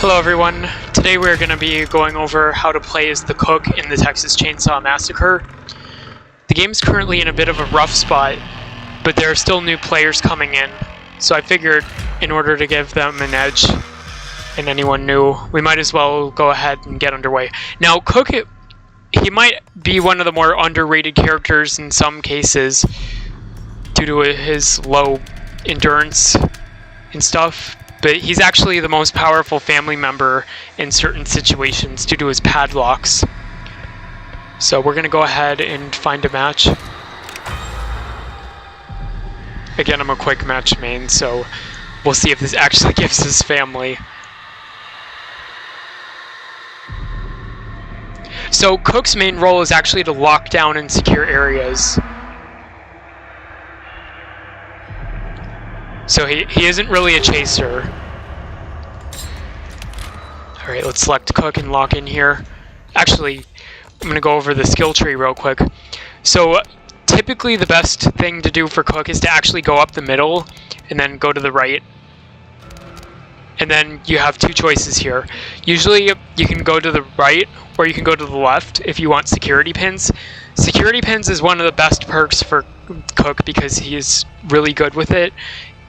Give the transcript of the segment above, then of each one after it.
Hello everyone, today we're going to be going over how to play as the cook in the Texas Chainsaw Massacre. The game's currently in a bit of a rough spot, but there are still new players coming in, so I figured in order to give them an edge and anyone new, we might as well go ahead and get underway. Now, Cook, he might be one of the more underrated characters in some cases due to his low endurance and stuff. But he's actually the most powerful family member in certain situations due to his padlocks. So we're going to go ahead and find a match. Again, I'm a quick match main, so we'll see if this actually gives his family. So Cook's main role is actually to lock down and secure areas. So he isn't really a chaser. Alright, let's select Cook and lock in here. Actually, I'm going to go over the skill tree real quick. So typically the best thing to do for Cook is to actually go up the middle and then go to the right. And then you have two choices here. Usually you can go to the right or you can go to the left if you want security pins. Security pins is one of the best perks for Cook because he is really good with it.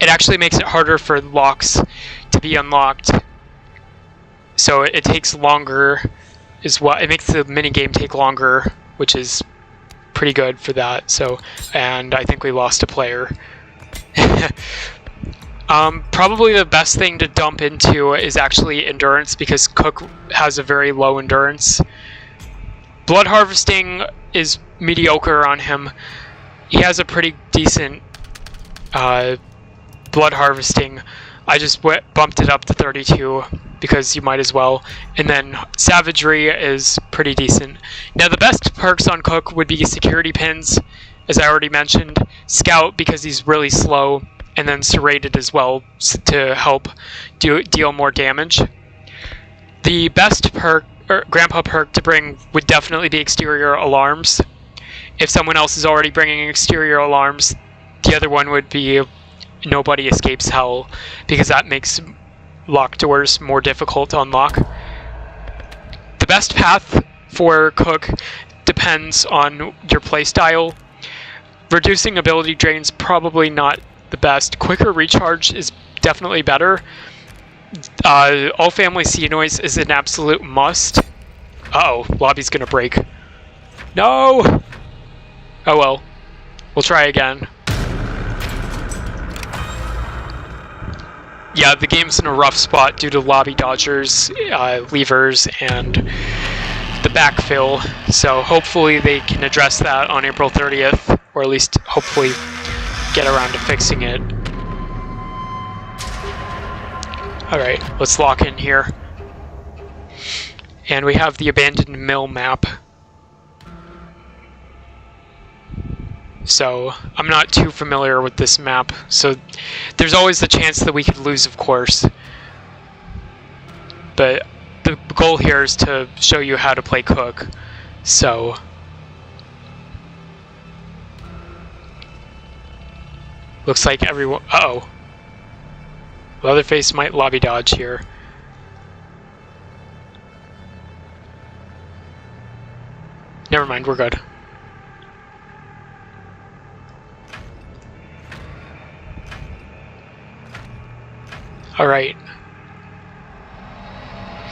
It actually makes it harder for locks to be unlocked. So it takes longer as well. It makes the minigame take longer, which is pretty good for that. So, and I think we lost a player. Probably the best thing to dump into is actually endurance because Cook has a very low endurance. Blood harvesting is mediocre on him. He has a pretty decent blood harvesting. I just bumped it up to 32 because you might as well. And then savagery is pretty decent. Now the best perks on Cook would be security pins, as I already mentioned. Scout because he's really slow, and then serrated as well to help deal more damage. The best perk, or grandpa perk to bring would definitely be exterior alarms. If someone else is already bringing exterior alarms, the other one would be Nobody Escapes Hell, because that makes locked doors more difficult to unlock. The best path for Cook depends on your playstyle. Reducing ability drain's probably not the best. Quicker recharge is definitely better. All family sea noise is an absolute must. Uh-oh, lobby's gonna break. No! Oh well, we'll try again. Yeah, the game's in a rough spot due to lobby dodgers, levers, and the backfill. So hopefully they can address that on April 30th, or at least hopefully get around to fixing it. Alright, let's lock in here. And we have the abandoned mill map. So I'm not too familiar with this map, so there's always the chance that we could lose, of course. But the goal here is to show you how to play Cook. So looks like everyone. Uh-oh. Leatherface might lobby dodge here. Never mind, we're good. Alright. A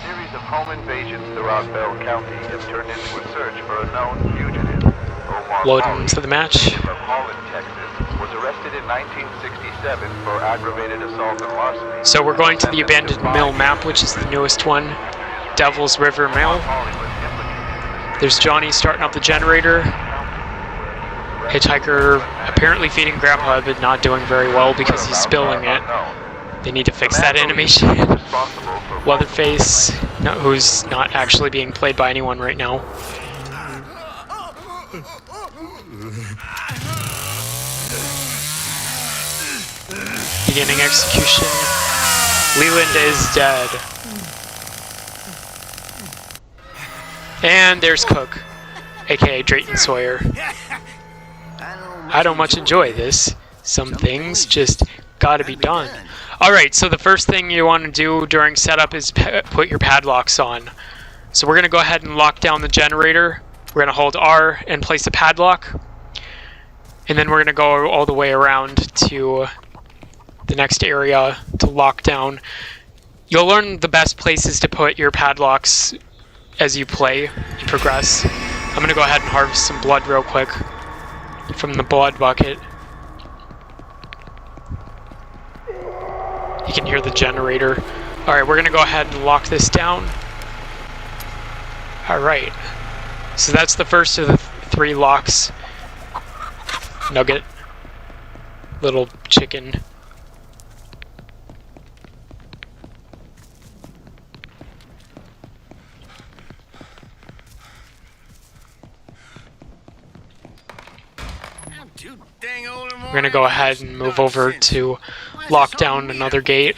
series of home invasions throughout Bell County have turned into a search for a known fugitive. Loading into the match. From Holland, Texas, was arrested in 1967 for aggravated assault and larceny. So we're going to the abandoned mill map, which is the newest one. Devil's River Mill. There's Johnny starting up the generator. Hitchhiker apparently feeding Grandpa, but not doing very well because he's spilling it. They need to fix that animation. Leatherface, who's not actually being played by anyone right now. Beginning execution. Leland is dead. And there's Cook, aka Drayton Sawyer. I don't much enjoy this. Some things just gotta be done. Alright, so the first thing you want to do during setup is put your padlocks on. So we're going to go ahead and lock down the generator. We're going to hold R and place a padlock. And then we're going to go all the way around to the next area to lock down. You'll learn the best places to put your padlocks as you play and progress. I'm going to go ahead and harvest some blood real quick from the blood bucket. You can hear the generator. Alright, we're going to go ahead and lock this down. Alright. So that's the first of the 3 locks. Nugget. Little chicken. We're going to go ahead and move over to lock down another gate,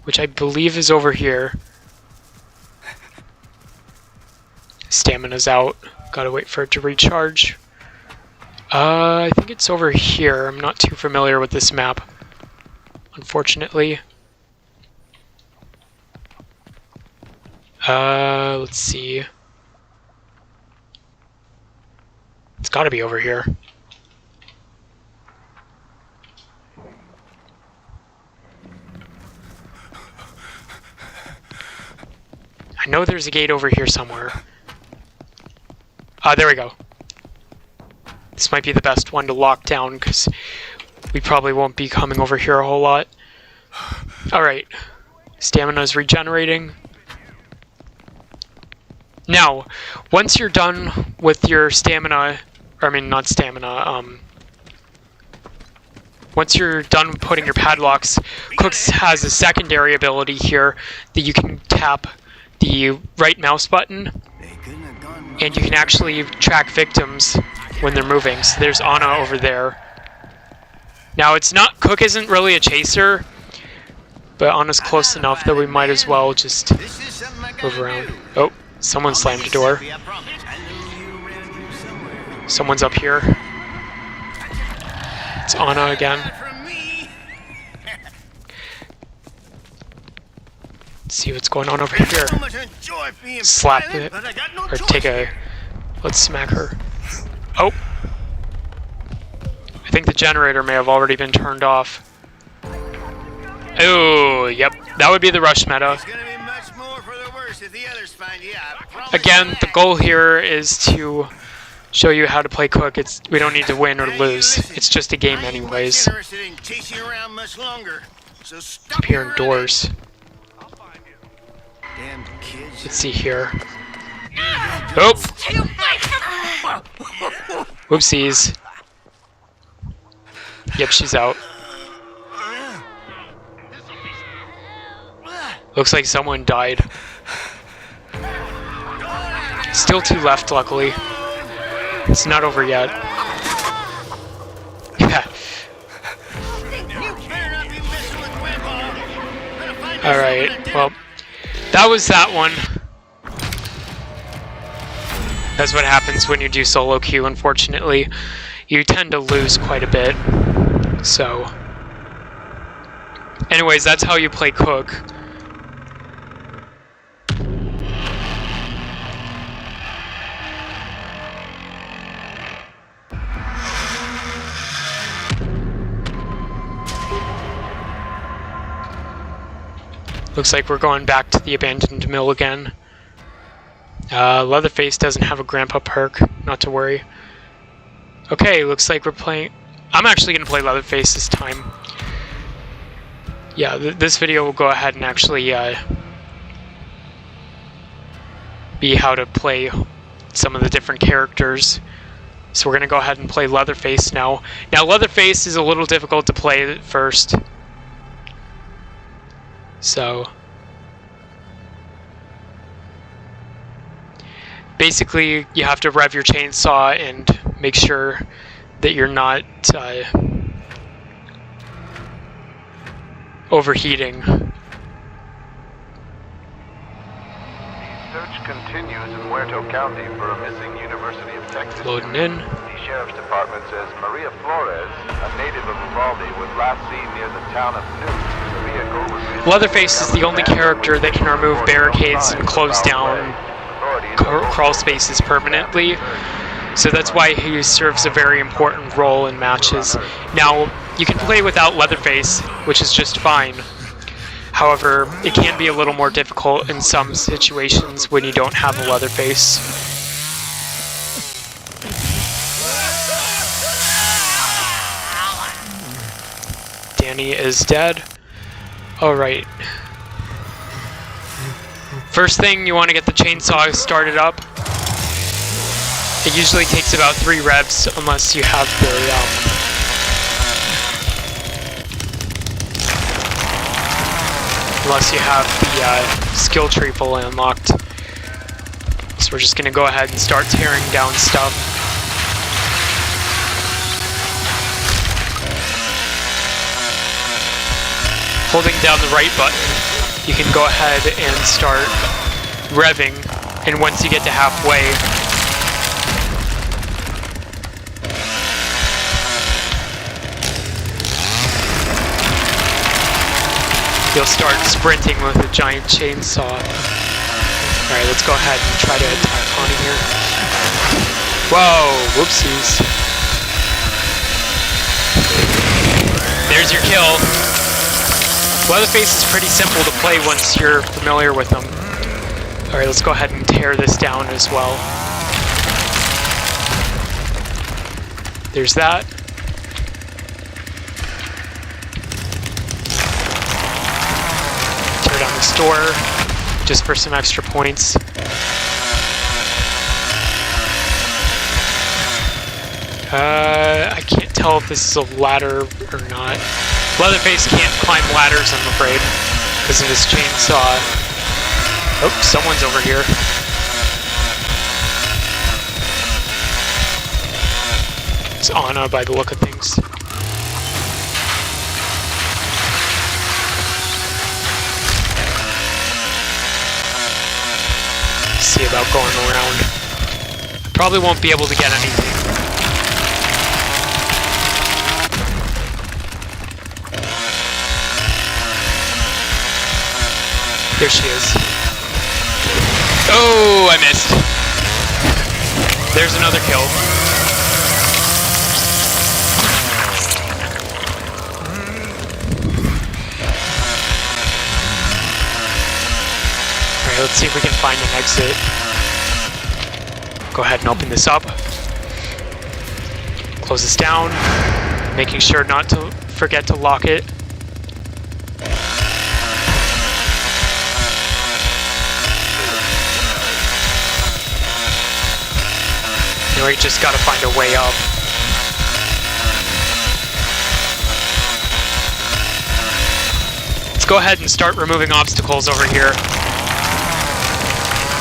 which I believe is over here. Stamina's out. Gotta wait for it to recharge. I think it's over here. I'm not too familiar with this map, unfortunately. Let's see. It's gotta be over here. I know there's a gate over here somewhere. There we go. This might be the best one to lock down because we probably won't be coming over here a whole lot. Alright. Stamina's regenerating. Now, once you're done with your stamina, or I mean not stamina, once you're done putting your padlocks, Cooks has a secondary ability here that you can tap the right mouse button and you can actually track victims when they're moving. So there's Anna over there. Now it's not, Cook isn't really a chaser, but Anna's close enough that we might as well just move around. Oh, someone slammed the door. Someone's up here. It's Anna again. See what's going on over here. Slap it, or take a, let's smack her. Oh! I think the generator may have already been turned off. Oh, yep, that would be the rush meta. Again, the goal here is to show you how to play Cook. We don't need to win or lose. It's just a game anyways. Up here indoors. Let's see here. Oh! Whoopsies. Yep, she's out. Looks like someone died. Still 2 left, luckily. It's not over yet. Yeah. Alright, well, that was that one. That's what happens when you do solo queue, unfortunately. You tend to lose quite a bit. So, anyways, that's how you play Cook. Looks like we're going back to the abandoned mill again. Leatherface doesn't have a grandpa perk, not to worry. Okay, looks like we're playing... I'm actually going to play Leatherface this time. Yeah, this video will go ahead and actually be how to play some of the different characters. So we're going to go ahead and play Leatherface now. Now, Leatherface is a little difficult to play at first. So... basically, you have to rev your chainsaw and make sure that you're not overheating. The search continues in Muerto County for a missing University of Texas. Loading in. The Sheriff's Department says Maria Flores, a native of Uvalde, was last seen near the town of Newt. The vehicle was Leatherface is the only character that can remove barricades and close down crawl spaces permanently, so that's why he serves a very important role in matches. Now, you can play without Leatherface, which is just fine. However, it can be a little more difficult in some situations when you don't have a Leatherface. Danny is dead. Alright. First thing, you want to get the chainsaw started up. It usually takes about 3 revs unless you have the skill tree fully unlocked. So we're just going to go ahead and start tearing down stuff. Holding down the right button, you can go ahead and start revving, and once you get to halfway, you'll start sprinting with a giant chainsaw. Alright, let's go ahead and try to attack Connie here. Whoa, whoopsies. There's your kill. Leatherface is pretty simple to play once you're familiar with them. Alright, let's go ahead and tear this down as well. There's that. Tear down the store, just for some extra points. I can't tell if this is a ladder or not. Leatherface can't climb ladders, I'm afraid, because of his chainsaw. Oh, someone's over here. It's Anna by the look of things. See about going around. Probably won't be able to get anything. There she is. Oh, I missed. There's another kill. Alright, let's see if we can find an exit. Go ahead and open this up. Close this down. Making sure not to forget to lock it. We just gotta find a way up. Let's go ahead and start removing obstacles over here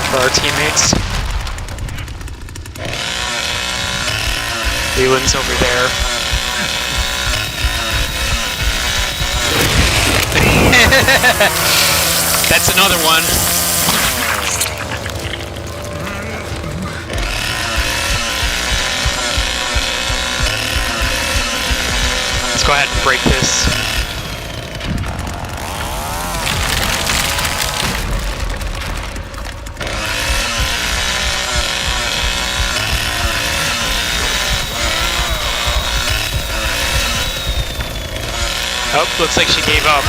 for our teammates. Leland's over there. That's another one. Let's go ahead and break this. Oh, looks like she gave up.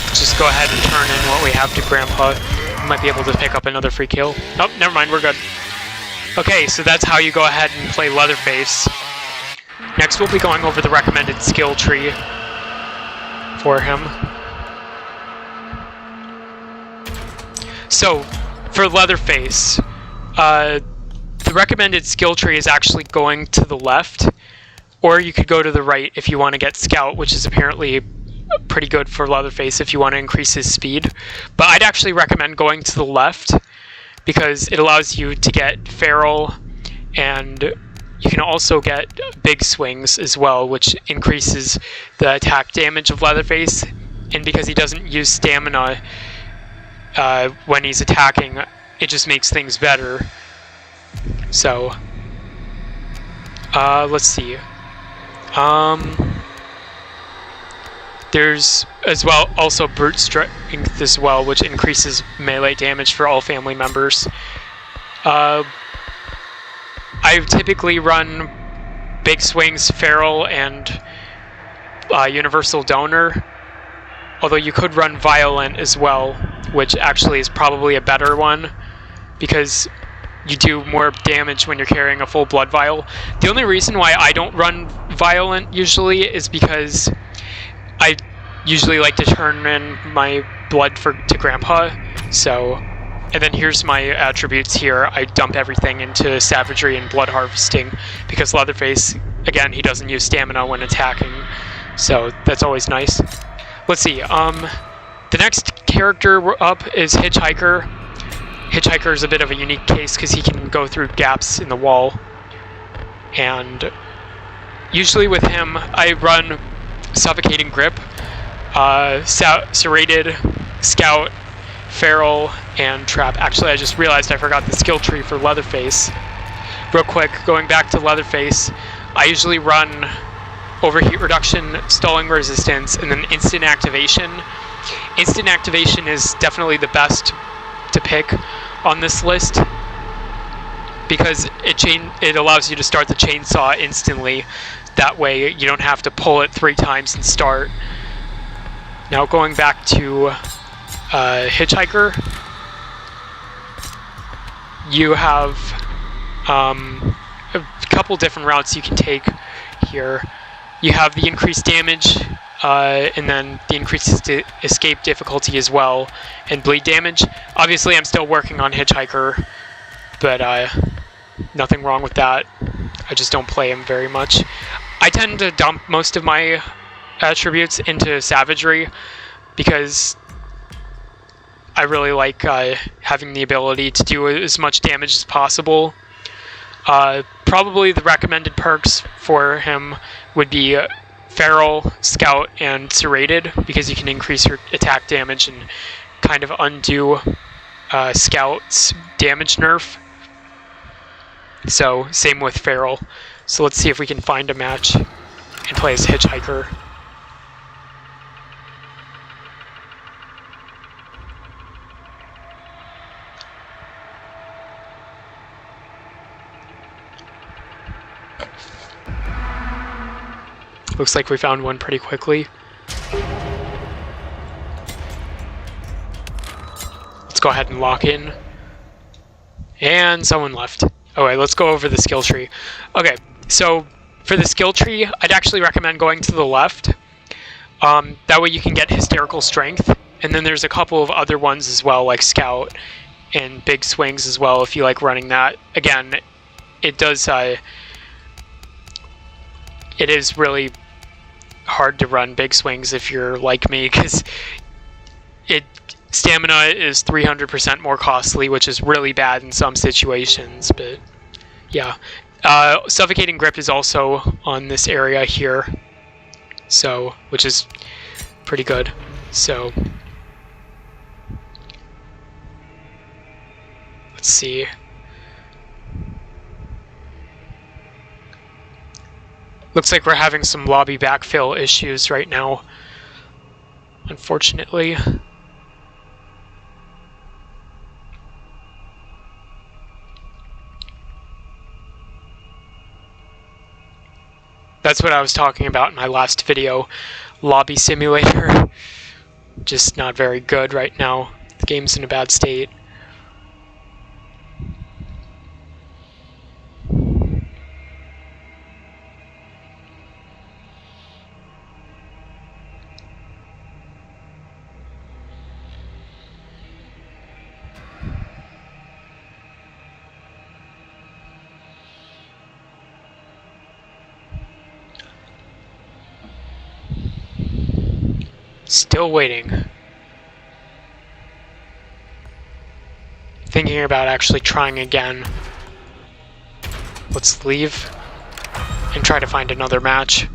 Let's just go ahead and turn in what we have to Grandpa. We might be able to pick up another free kill. Oh, never mind, we're good. Okay, so that's how you go ahead and play Leatherface. Next we'll be going over the recommended skill tree for him. So, for Leatherface, the recommended skill tree is actually going to the left, or you could go to the right if you want to get Scout, which is apparently pretty good for Leatherface if you want to increase his speed. But I'd actually recommend going to the left, because it allows you to get Feral, and you can also get big swings as well, which increases the attack damage of Leatherface. And because he doesn't use stamina when he's attacking, it just makes things better. So, let's see. There's as well also brute strength as well, which increases melee damage for all family members. I typically run big swings, feral, and universal donor. Although you could run violent as well, which actually is probably a better one because you do more damage when you're carrying a full blood vial. The only reason why I don't run violent usually is because I usually like to turn in my blood to Grandpa. So, and then here's my attributes here. I dump everything into savagery and blood harvesting because Leatherface, again, he doesn't use stamina when attacking. So that's always nice. Let's see. The next character up is Hitchhiker. Hitchhiker is a bit of a unique case because he can go through gaps in the wall. And usually with him, I run Suffocating Grip, Serrated, Scout, Feral, and Trap. Actually, I just realized I forgot the skill tree for Leatherface. Real quick, going back to Leatherface, I usually run Overheat Reduction, Stalling Resistance, and then Instant Activation. Instant Activation is definitely the best to pick on this list because it allows you to start the chainsaw instantly. That way you don't have to pull it 3 times and start. Now going back to Hitchhiker, you have a couple different routes you can take here. You have the increased damage, and then the increased escape difficulty as well, and bleed damage. Obviously, I'm still working on Hitchhiker, but nothing wrong with that. I just don't play him very much. I tend to dump most of my attributes into savagery because I really like having the ability to do as much damage as possible. Probably the recommended perks for him would be Feral, Scout, and Serrated, because you can increase your attack damage and kind of undo Scout's damage nerf. So, same with Feral. So let's see if we can find a match and play as Hitchhiker. Looks like we found one pretty quickly. Let's go ahead and lock in. And someone left. Alright, let's go over the skill tree. Okay, so for the skill tree, I'd actually recommend going to the left. That way you can get Hysterical Strength. And then there's a couple of other ones as well, like Scout and Big Swings as well, if you like running that. Again, it does... it is really hard to run Big Swings if you're like me, because stamina is 300% more costly, which is really bad in some situations, but yeah. Suffocating Grip is also on this area here, so which is pretty good. So let's see. Looks like we're having some lobby backfill issues right now, unfortunately. That's what I was talking about in my last video. Lobby simulator. Just not very good right now. The game's in a bad state. Still waiting. Thinking about actually trying again. Let's leave and try to find another match.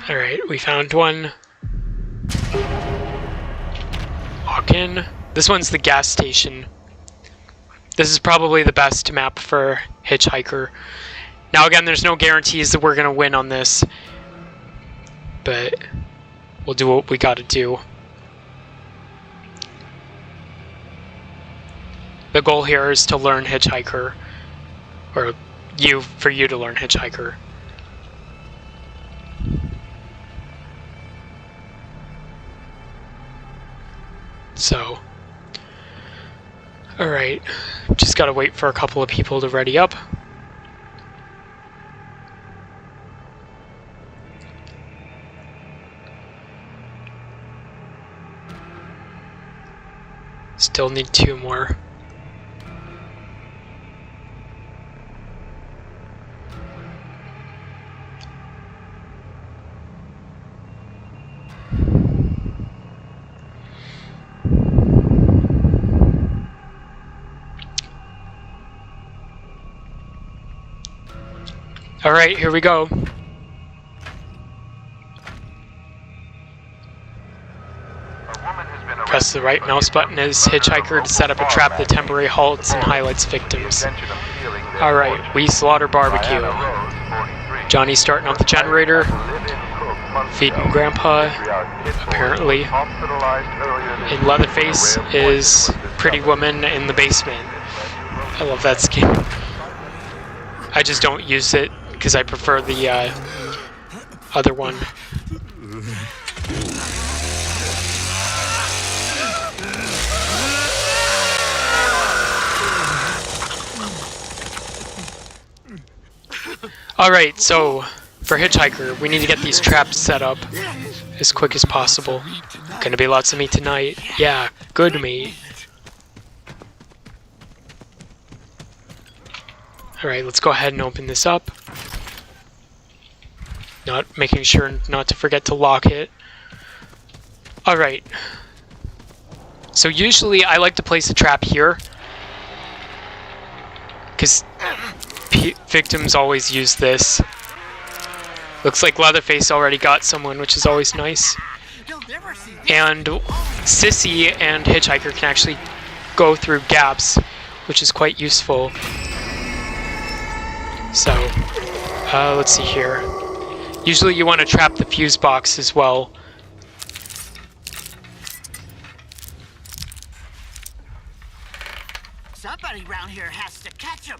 Alright, we found one. Walk in. This one's the gas station. This is probably the best map for Hitchhiker. Now again, there's no guarantees that we're going to win on this. But we'll do what we gotta do. The goal here is to learn Hitchhiker. Or for you to learn Hitchhiker. So, alright, just gotta wait for a couple of people to ready up. Still need 2 more. Alright, here we go. Press the right mouse button as Hitchhiker to set up a trap that temporarily halts and highlights victims. Alright, we slaughter barbecue. Johnny's starting up the generator. Feeding Grandpa, apparently. And Leatherface is Pretty Woman in the basement. I love that skin. I just don't use it because I prefer the other one. Alright, so for Hitchhiker, we need to get these traps set up as quick as possible. Gonna be lots of meat tonight. Yeah, good meat. Alright, let's go ahead and open this up. Making sure not to forget to lock it. Alright. So usually I like to place a trap here, because victims always use this. Looks like Leatherface already got someone, which is always nice. And Sissy and Hitchhiker can actually go through gaps, which is quite useful. So, let's see here. Usually you want to trap the fuse box as well. Somebody around here has to catch him.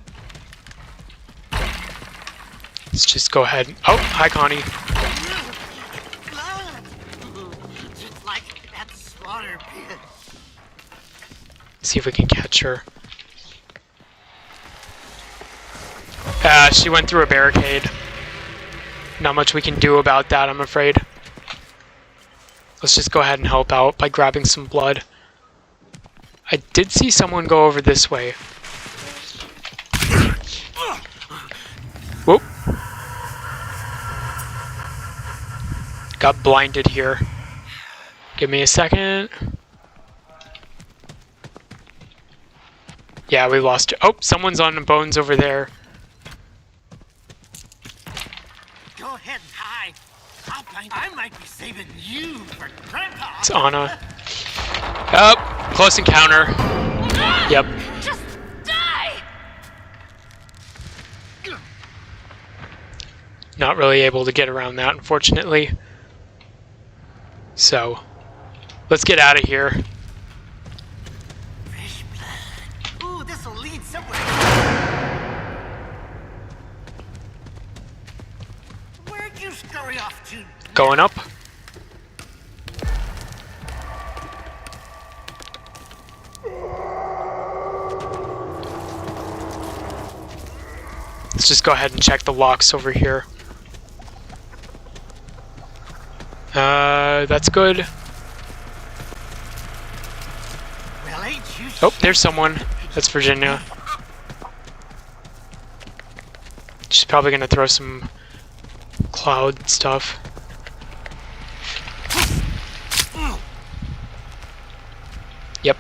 Let's just go ahead. Oh, hi Connie. Just like that slaughter pit. See if we can catch her. She went through a barricade. Not much we can do about that, I'm afraid. Let's just go ahead and help out by grabbing some blood. I did see someone go over this way. Whoop. Got blinded here. Give me a second. Yeah, we lost it. Oh, someone's on the bones over there. Go ahead and hide. I might be saving you for Grandpa. It's Anna. Oh, close encounter. Yep. Just die. Not really able to get around that, unfortunately. So, let's get out of here. Fresh blood. Ooh, this'll lead somewhere. Where'd you scurry off to? Going up. Let's just go ahead and check the locks over here. That's good. Well, ain't you? Oh, there's someone. That's Virginia. She's probably gonna throw some cloud stuff. Yep.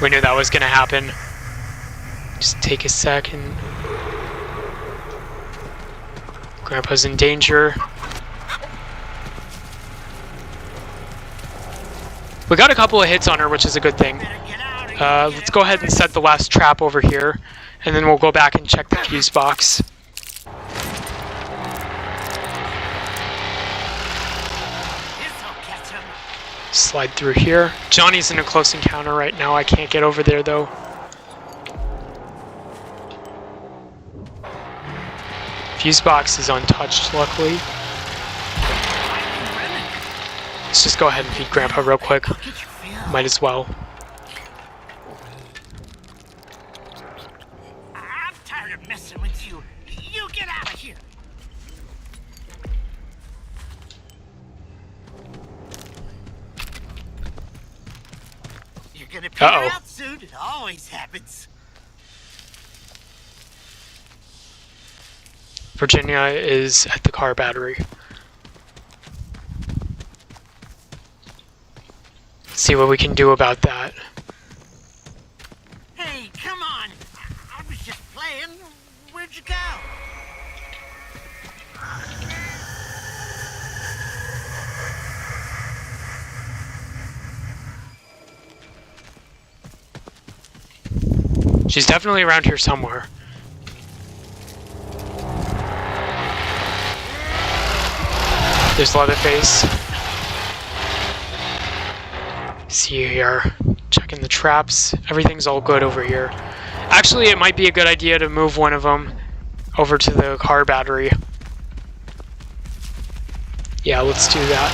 We knew that was gonna happen. Just take a second. Grandpa's in danger. We got a couple of hits on her, which is a good thing. Let's go ahead and set the last trap over here, and then we'll go back and check the fuse box. Slide through here. Johnny's in a close encounter right now. I can't get over there though. Fuse box is untouched, luckily. Let's just go ahead and feed Grandpa real quick. Might as well. I'm tired of messing with you. You get out of here. You're gonna peter out soon. It always happens. Virginia is at the car battery. Let's see what we can do about that. Hey, come on. I was just playing. Where'd you go? She's definitely around here somewhere. There's Leatherface. See here. Checking the traps. Everything's all good over here. Actually, it might be a good idea to move one of them over to the car battery. Yeah, let's do that.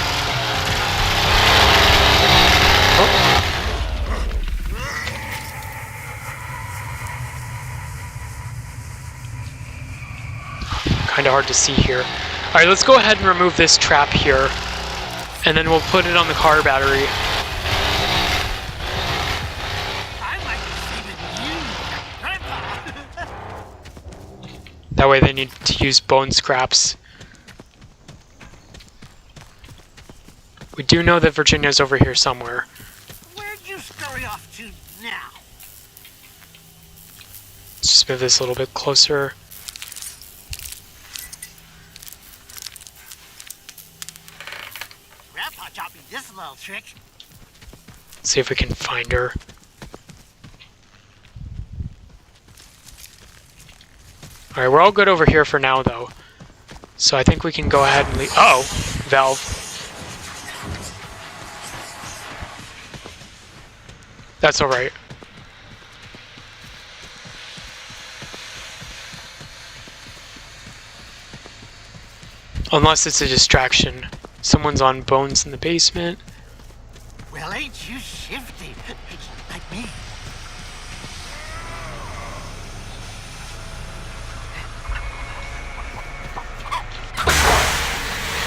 Kind of hard to see here. Alright, let's go ahead and remove this trap here, and then we'll put it on the car battery. I might be saving you, Grandpa. That way they need to use bone scraps. We do know that Virginia's over here somewhere. Where'd you scurry off to now? Let's just move this a little bit closer. Grandpa taught me this little trick. See if we can find her. Alright, we're all good over here for now, though. So I think we can go ahead and leave. Oh! Valve. That's alright. Unless it's a distraction. Someone's on bones in the basement. Well, ain't you shifty? Like me.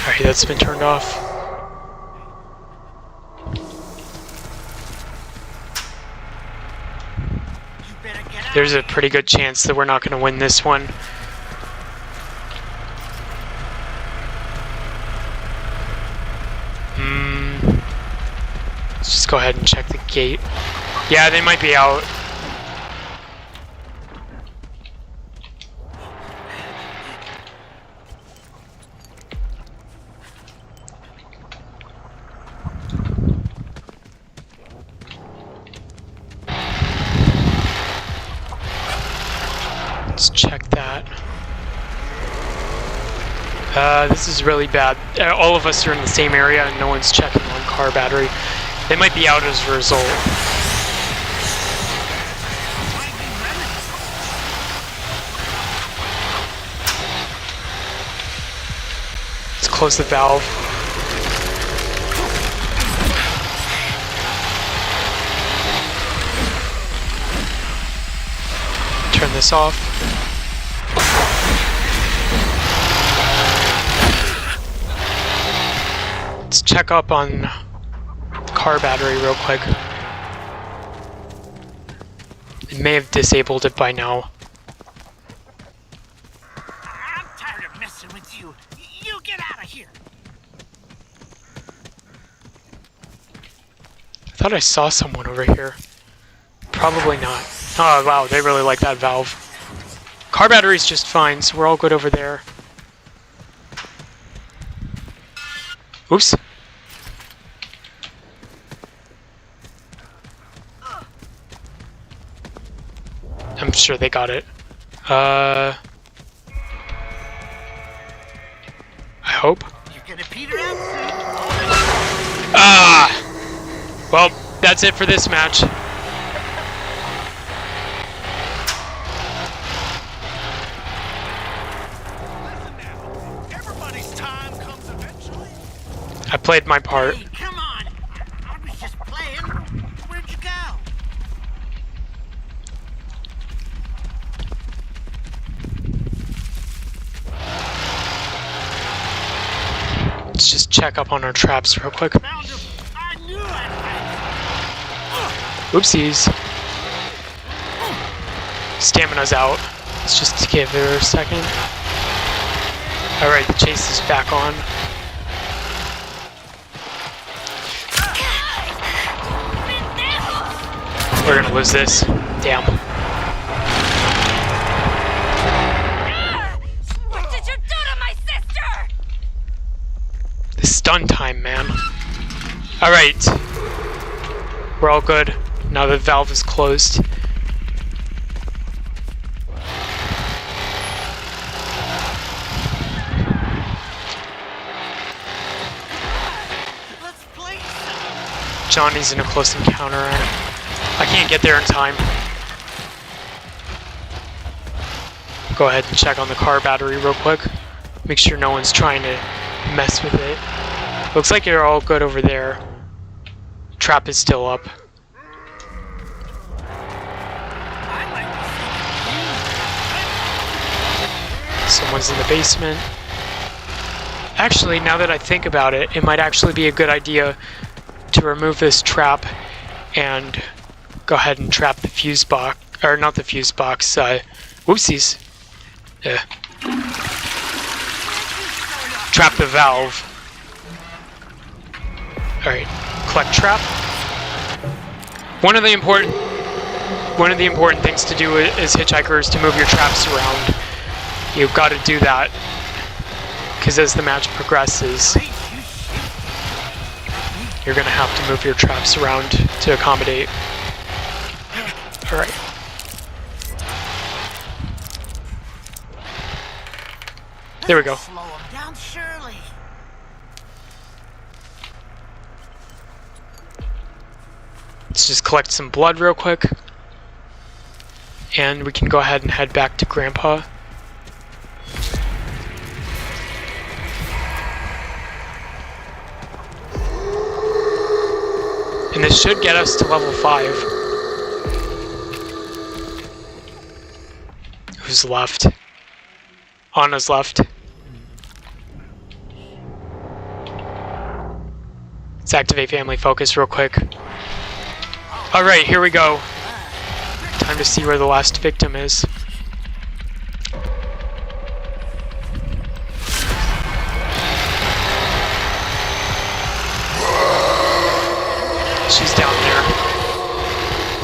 Alright, that's been turned off. You better get out. There's a pretty good chance that we're not going to win this one. Let's just go ahead and check the gate. Yeah, they might be out. Let's check that. This is really bad. All of us are in the same area and no one's checking on car battery. They might be out as a result. Let's close the valve. Turn this off. Let's check up on the car battery real quick. It may have disabled it by now. I'm tired of messing with you. You get out of here. I thought I saw someone over here. Probably not. Oh wow, they really like that valve. Car battery's just fine, so we're all good over there. Oops. I'm sure they got it. I hope. You're gonna peter out soon. Ah! Well, that's it for this match. Everybody's time comes eventually. I played my part. Hey, come on. I was just playing. Where'd you go? Let's just check up on our traps real quick. Found him. I knew I'd Oopsies. Stamina's out. Let's just give her a second. Alright, the chase is back on. We're gonna lose this. Damn. What did you do to my sister? The stun time, man. Alright. We're all good. Now the valve is closed. Let's play some. Johnny's in a close encounter. I can't get there in time. Go ahead and check on the car battery real quick. Make sure no one's trying to mess with it. Looks like you're all good over there. Trap is still up. I might be Someone's in the basement. Actually, now that I think about it, it might actually be a good idea to remove this trap and go ahead and trap the fuse box, or not the fuse box, whoopsies. Trap the valve. Alright, collect trap. One of the important things to do as Hitchhiker is to move your traps around. You've got to do that, because as the match progresses, you're going to have to move your traps around to accommodate. Alright. There we go. slow him down, surely. Let's just collect some blood real quick. And we can go ahead and head back to Grandpa. And this should get us to level 5. Who's left? Anna's left. Let's activate family focus real quick. Alright, here we go. Time to see where the last victim is. She's down there.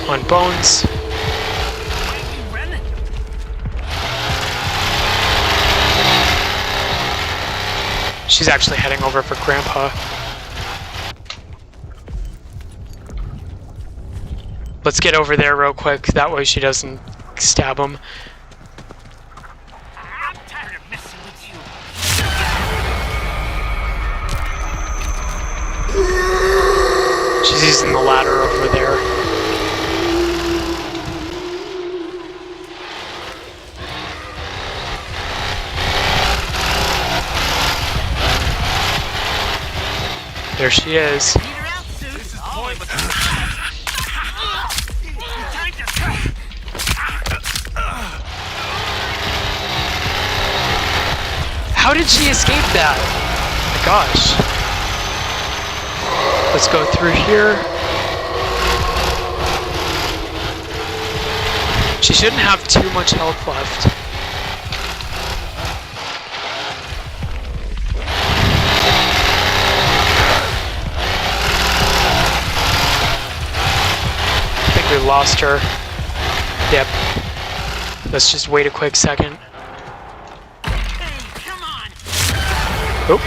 On bones. She's actually heading over for Grandpa. Let's get over there real quick, that way she doesn't stab him. I'm tired of messing with you. She's using the ladder over there. There she is. Peter out soon. This is pointless. How did she escape that? Oh my gosh. Let's go through here. She shouldn't have too much health left. I think we lost her. Let's just wait a quick second. Hey, come on! Oh.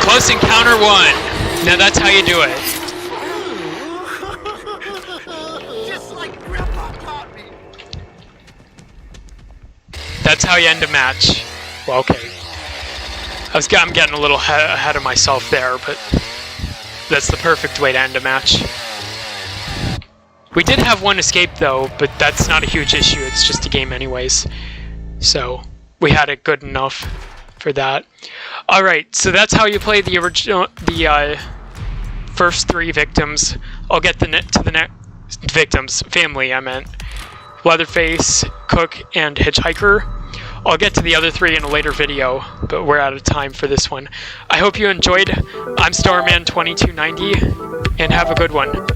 Close encounter 1. Now that's how you do it. Just like Grandpa taught me. That's how you end a match. Well, okay. I'm getting a little ahead of myself there, but that's the perfect way to end a match. We did have one escape though, but that's not a huge issue. It's just a game anyways. So we had it good enough for that. All right, so that's how you play the original, first 3 victims. I'll get to the next victims, family I meant. Leatherface, Cook, and Hitchhiker. I'll get to the other 3 in a later video, but we're out of time for this one. I hope you enjoyed. I'm Starman2290, and have a good one.